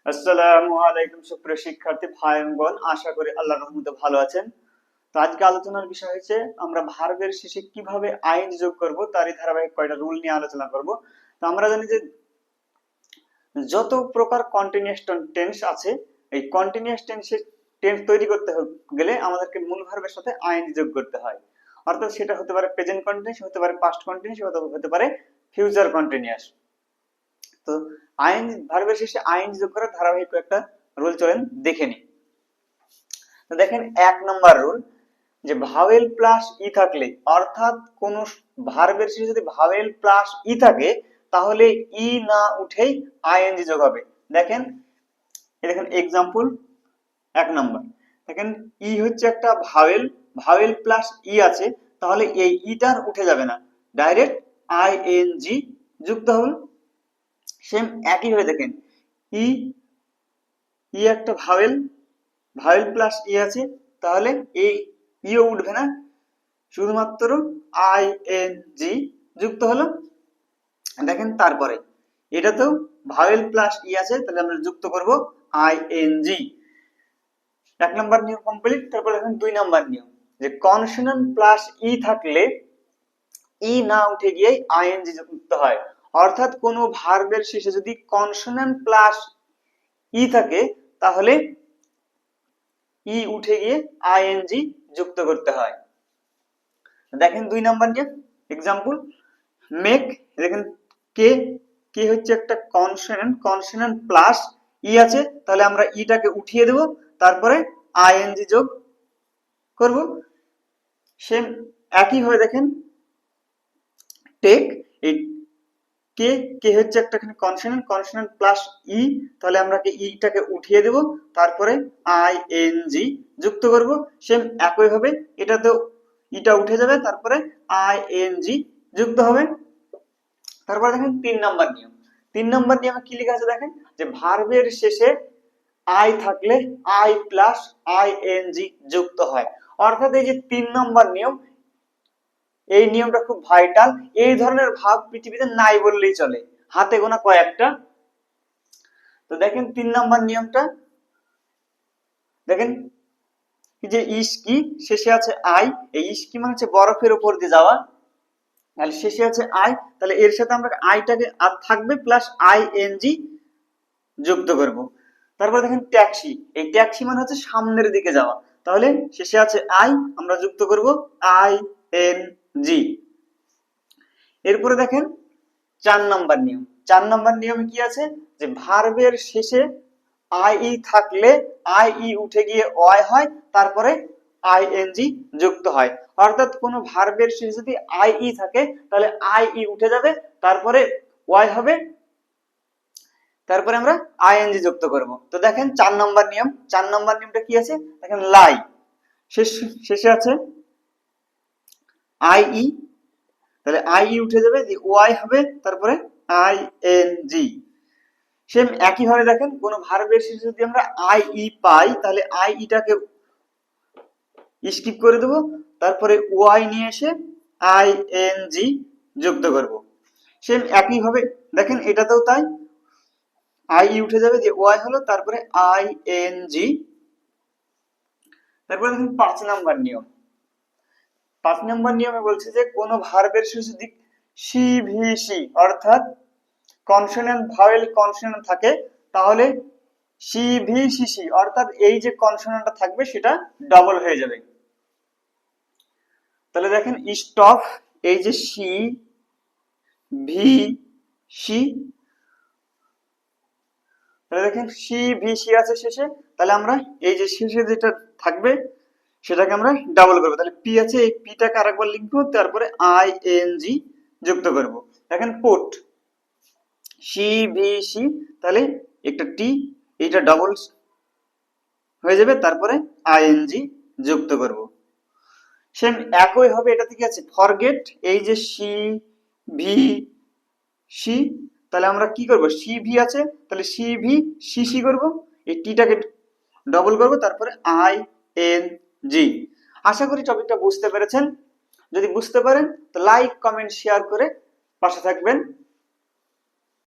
আসসালামু আলাইকুম সুপ্রিয় শিক্ষার্থী ভাই এবং বোন, আশা করি আল্লাহর রহমতে ভালো আছেন। তো আজকে আলোচনার বিষয় হচ্ছে আমরা ভার্বের শেষে কিভাবে আইন যোগ করব তারই ধারাবাহিক কয়টা রুল নিয়ে আলোচনা করব। তো আমরা জানি যে যত প্রকার কন্টিনিউয়াস টেন্স আছে, এই কন্টিনিউয়াস টেন্স তৈরি করতে গেলে আমাদেরকে মূল ভার্বের সাথে আইন যোগ করতে হয়। অর্থাৎ সেটা হতে পারে প্রেজেন্ট কন্টিনিউয়াস, হতে পারে পাস্ট কন্টিনিউয়াস, হতে পারে ফিউচার কন্টিনিউয়াস। তো আইন ভার্বের শেষে আইন যোগ করার ধারাবাহিক একটা রুল চলেন দেখে নি। তো দেখেন 1 নম্বর রুল, যে ভাওয়েল প্লাস ই থাকলে, অর্থাৎ কোন ভার্বের শেষে যদি ভাওয়েল প্লাস ই থাকে তাহলে ই না উঠেই আইএনজি যোগ হবে। দেখেন দেখেন এক্সাম্পল 1 নম্বর, দেখেন ই হচ্ছে একটা ভাওয়েল, ভাওয়েল প্লাস ই আছে, তাহলে এই ইটার উঠে যাবে না, ডাইরেক্ট আইএনজি যুক্ত হবে। সেম একই ভাবে দেখেন ই ই একটা ভাওয়েল, ভাওয়েল প্লাস ই আছে, তাহলে এই ইও উঠবে না, শুধুমাত্র আইএনজি যুক্ত হলো। দেখেন তারপরে এটাতেও ভাওয়েল প্লাস ই আছে, তাহলে আমরা যুক্ত করব আইএনজি। 1 নম্বর নিয়ম কমপ্লিট। তারপর দেখেন 2 নম্বর নিয়ম, যে কনসোনেন্ট প্লাস ই থাকলে ই না উঠে গিয়ে আইএনজি যুক্ত হয়। অর্থাৎ কোন ভার্বের শেষে যদি কনসোনেন্ট প্লাস ই থাকে তাহলে ই উঠে গিয়ে আইএনজি যুক্ত করতে হয়। দেখেন 2 নাম্বার নিয়ে एग्जांपल মেক। দেখেন কে কে হচ্ছে একটা কনসোনেন্ট, কনসোনেন্ট প্লাস ই আছে, তাহলে আমরা ইটাকে উঠিয়ে দেব, তারপরে আইএনজি যোগ করব। সেম একই ভাবে দেখেন টেক, এই কে কে হচ্ছে একটা কনসোনেন্ট, কনসোনেন্ট প্লাস ই, তাহলে আমরা কি ইটাকে উঠিয়ে দেব, তারপরে আইএনজি যুক্ত করব। সেম একই ভাবে এটাতেও ইটা উঠে যাবে, তারপরে আইএনজি যুক্ত হবে। তারপর দেখেন 3 নাম্বার নিয়ম। 3 নাম্বার নিয়মে কি লেখা আছে দেখেন, যে ভার্বের শেষে আই থাকলে আই প্লাস আইএনজি যুক্ত হয়। অর্থাৎ এই যে 3 নাম্বার নিয়ম, এই নিয়মটা খুব ভাইটাল। এই ধরনের ভাব পৃথিবীতে নাই বললেই চলে, হাতে গোনা কয়েকটা। তো দেখেন 3 নাম্বার নিয়মটা, দেখেন যে ইস কি শেষে আছে আই, এই ইস কি মানে হচ্ছে বরফের উপর দিয়ে যাওয়া, তাহলে শেষে আছে আই, তাহলে এর সাথে আমরা আইটাকে আর থাকবে প্লাস আইএনজি যুক্ত করব। তারপর দেখেন ট্যাক্সি, এই ট্যাক্সি মানে হচ্ছে সামনের দিকে যাওয়া, তাহলে শেষে আছে আই, আমরা যুক্ত করব আইএনজি। এরপরে দেখেন 4 নাম্বার নিয়ম। 4 নাম্বার নিয়মে কি আছে, যে ভার্বের শেষে আই থাকলে আই উঠে গিয়ে ওয়াই হয়, তারপরে আইএনজি যুক্ত হয়। অর্থাৎ কোন ভার্বের শেষে যদি আই থাকে তাহলে আই উঠে যাবে, তারপরে ওয়াই হবে, তারপরে আমরা আইএনজি যুক্ত করব। তো দেখেন 4 নাম্বার নিয়ম। 4 নাম্বার নিয়মটা কি আছে দেখেন, লাই শেষে আছে আই, তাহলে আই উঠে যাবে, ওয়াই হবে, তারপরে আইএনজি। সেম একই ভাবে দেখেন কোন ভার্বের শেষে যদি আমরা পাই তাহলে টাকে স্কিপ করে দেব, তারপরে ওয়াই নিয়ে এসে আইএনজি যুক্ত করব। সেম একই ভাবে দেখেন এটাতেও তাই, উঠে যাবে, যে ওয়াই হলো, তারপরে আইএনজি। তারপরে দেখেন 5 নাম্বার নিয়ম। 5 নাম্বার নিয়মে বলছে যে কোন ভার্বের শেষে যদি সিভিসি অর্থাৎ কনসোনেন্ট ভাওয়েল কনসোনেন্ট থাকে তাহলে সিভিসিসি অর্থাৎ এই যে কনসোনেন্টটা থাকবে সেটা ডাবল হয়ে যাবে। তাহলে দেখেন স্টপ, এই যে সি ভি সি, তাহলে দেখেন সি ভি সি আছে শেষে, তাহলে আমরা এই যে শেষে যেটা থাকবে সেটাকে আমরা ডাবল করব, তাহলে পি আছে, এই পিটাকে আরেকবার লিখবো, তারপরে আইএনজি যুক্ত করব। দেখেন পুট সি ভি সি, তাহলে একটা টি, এইটা ডাবল হয়ে যাবে, তারপরে আইএনজি যুক্ত করব। সেম একই হবে এটাতে কি আছে ফরগেট, এই যে সি ভি সি, তাহলে আমরা কি করব, সি ভি আছে, তাহলে সি ভি সি সি করব, এই টিটাকে ডবল করব, তারপরে আই এন জি। আশা করি টপিকটা বুঝতে পেরেছেন। যদি বুঝতে পারেন তো লাইক কমেন্ট শেয়ার করে পাশে থাকবেন।